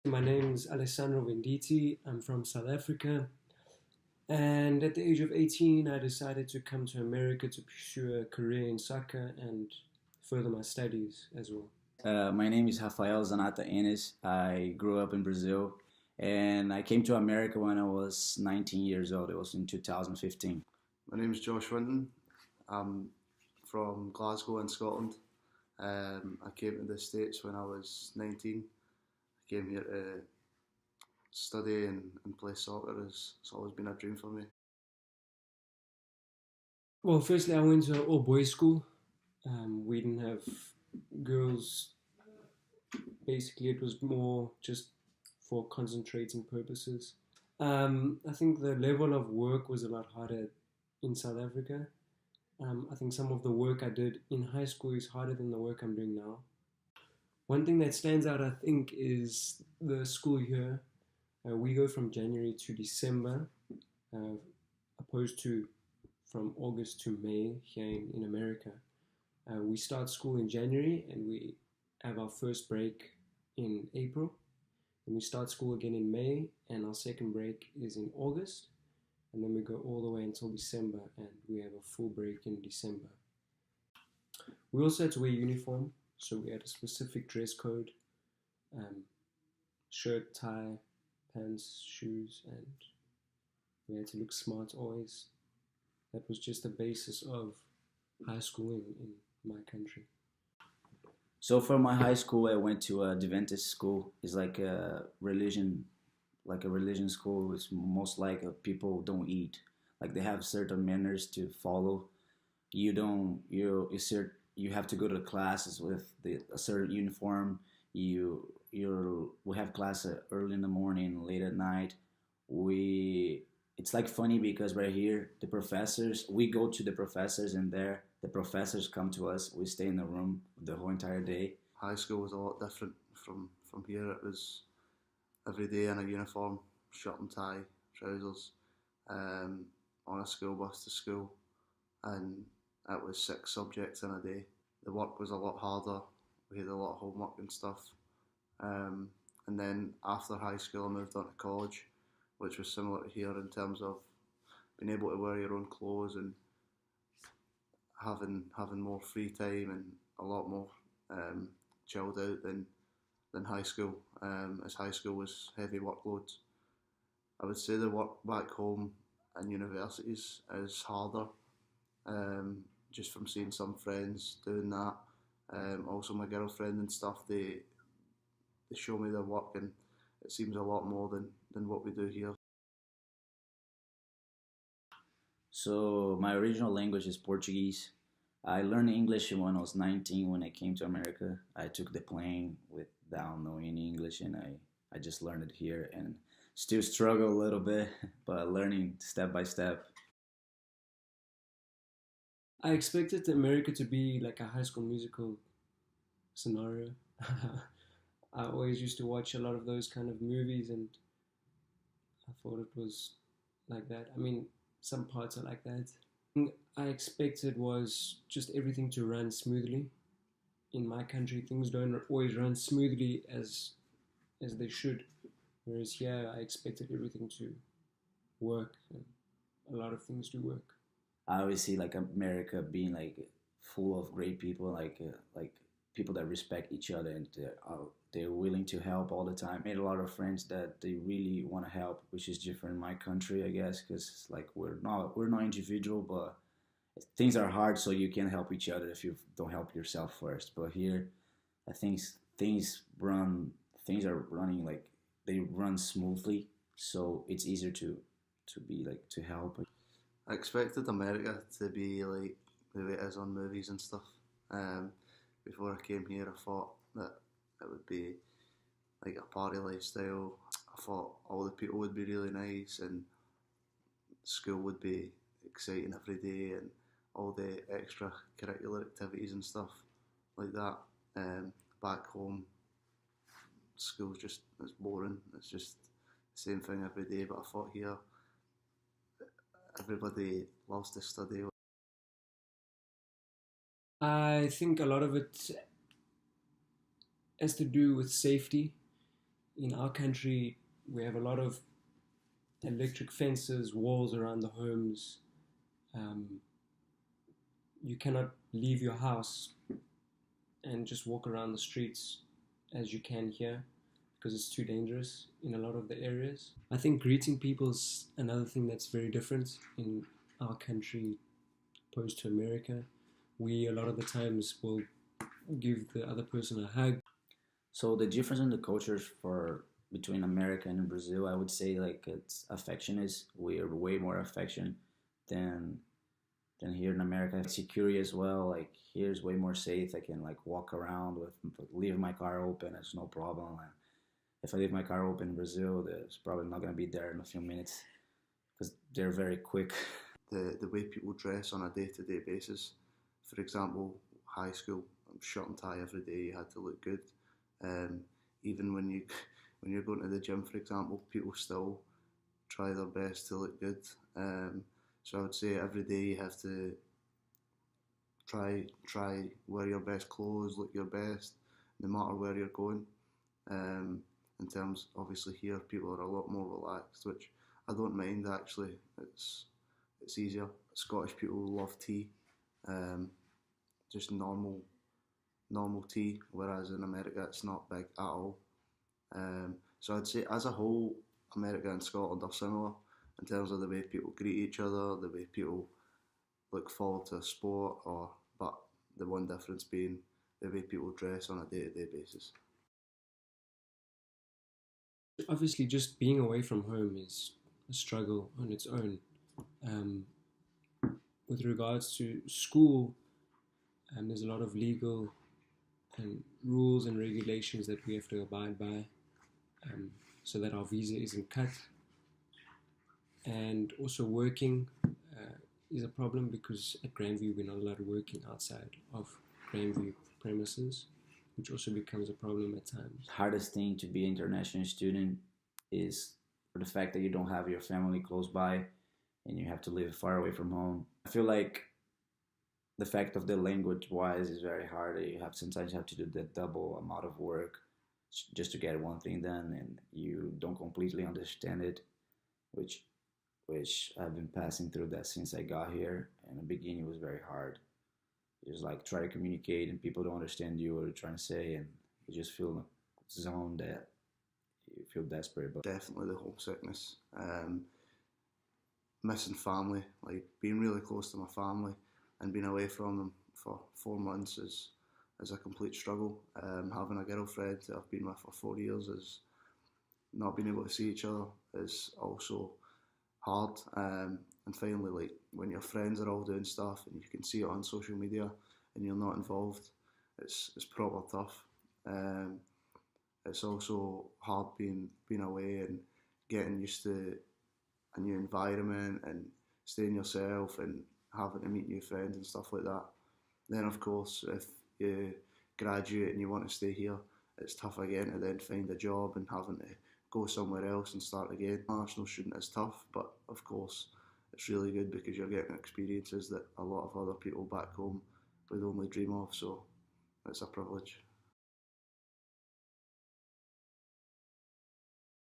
My name is Alessandro Venditti. I'm from South Africa. And at the age of 18, I decided to come to America to pursue a career in soccer and further my studies as well. My name is Rafael Zanata Enes. I grew up in Brazil and I came to America when I was 19 years old. It was in 2015. My name is Josh Winton. I'm from Glasgow in Scotland. I came to the States when I was 19. I came here to study and play soccer. It's always been a dream for me. Well, firstly, I went to an all boys school. We didn't have girls. Basically, it was more just for concentrating purposes. I think the level of work was a lot harder in South Africa. I think some of the work I did in high school is harder than the work I'm doing now. One thing that stands out, I think, is the school here. We go from January to December, uh, opposed to from August to May here in America. We start school in January and we have our first break in April. And we start school again in May, and our second break is in August. And then we go all the way until December, and we have a full break in December. We also had to wear uniform, so we had a specific dress code, um, shirt, tie, pants, shoes, and we had to look smart always. That was just the basis of high school in my country. So for my high school, I went to a Adventist school. It's like a religion school. It's most like people don't eat. Like they have certain manners to follow. You don't you have to go to the classes with a certain uniform. We have class early in the morning, late at night. We It's like funny because right here the professors, we go to the professors, and there the professors come to us. We stay in the room the whole entire day. High school was a lot different from here. It was every day in a uniform, shirt and tie, trousers, um, on a school bus to school, and it was 6 subjects in a day. The work was a lot harder. We had a lot of homework and stuff. Um, and then after high school, I moved on to college, which was similar to here in terms of being able to wear your own clothes and having more free time and a lot more chilled out than high school. As high school was heavy workloads. I would say the work back home in universities is harder. Just from seeing some friends doing that. Also my girlfriend and stuff. They show me their work, and it seems a lot more than what we do here. So my original language is Portuguese. I learned English when I was 19 when I came to America. I took the plane without knowing any English, and I just learned it here and still struggle a little bit, but learning step by step. I expected America to be like a High School Musical scenario. I always used to watch a lot of those kind of movies, and I thought it was like that. I mean, some parts are like that. I expected was just everything to run smoothly. In my country, things don't always run smoothly as they should. Whereas here, I expected everything to work, and a lot of things do work. I always see like America being like full of great people, like people that respect each other, and they're willing to help all the time. Made a lot of friends that they really want to help, which is different in my country, I guess, because like we're not individual, but things are hard, so you can't help each other if you don't help yourself first. But here, I think things are running like they run smoothly, so it's easier to be like to help. I expected America to be like the way it is on movies and stuff. Um, Before I came here, I thought that it would be like a party lifestyle. I thought all the people would be really nice and school would be exciting every day and all the extracurricular activities and stuff like that. Back home, school's just it's boring. It's just the same thing every day. But I thought here, everybody loves to study. I think a lot of it has to do with safety. in our country, we have a lot of electric fences, walls around the homes. Um, you cannot leave your house and just walk around the streets as you can here because it's too dangerous in a lot of the areas. I think greeting people is another thing that's very different in our country opposed to America. We a lot of the times will give the other person a hug. So the difference in the cultures for between America and Brazil, I would say like it's affection is we are way more affection than here in America. Security as well. Like here's way more safe. I can like walk around with leave my car open. It's no problem. If I leave my car open in Brazil, there's probably not gonna be there in a few minutes because they're very quick. The way people dress on a day-to-day basis. For example, high school, shirt and tie every day. You had to look good. Even when you're going to the gym, for example, people still try their best to look good. So I would say every day you have to try wear your best clothes, look your best, no matter where you're going. In terms, obviously here people are a lot more relaxed, which I don't mind actually. It's easier. Scottish people love tea, just normal tea, whereas in America it's not big at all. So I'd say as a whole, America and Scotland are similar in terms of the way people greet each other, the way people look forward to a sport, but the one difference being the way people dress on a day-to-day basis. Obviously, just being away from home is a struggle on its own. Um, with regards to school, there's a lot of legal and rules and regulations that we have to abide by so that our visa isn't cut. And also working is a problem because at Grandview we're not allowed working outside of Grandview premises, which also becomes a problem at times. Hardest thing to be an international student is the fact that you don't have your family close by and you have to live far away from home. I feel like the fact of the language wise is very hard. You have sometimes have to do the double amount of work just to get one thing done, and you don't completely understand it, which I've been passing through that since I got here. In the beginning, it was very hard. You just like try to communicate, and people don't understand you what you're trying to say, and you just feel in a zone that you feel desperate. But definitely the homesickness, missing family, like being really close to my family and being away from them for 4 months is a complete struggle. Having a girlfriend that I've been with for 4 years is not being able to see each other is also hard. And finally, like when your friends are all doing stuff and you can see it on social media and you're not involved, it's proper tough. It's also hard being away and getting used to a new environment and staying yourself and having to meet new friends and stuff like that. Then of course, if you graduate and you want to stay here, it's tough again to then find a job and having to go somewhere else and start again. International student is tough, but of course it's really good because you're getting experiences that a lot of other people back home would only dream of, so it's a privilege.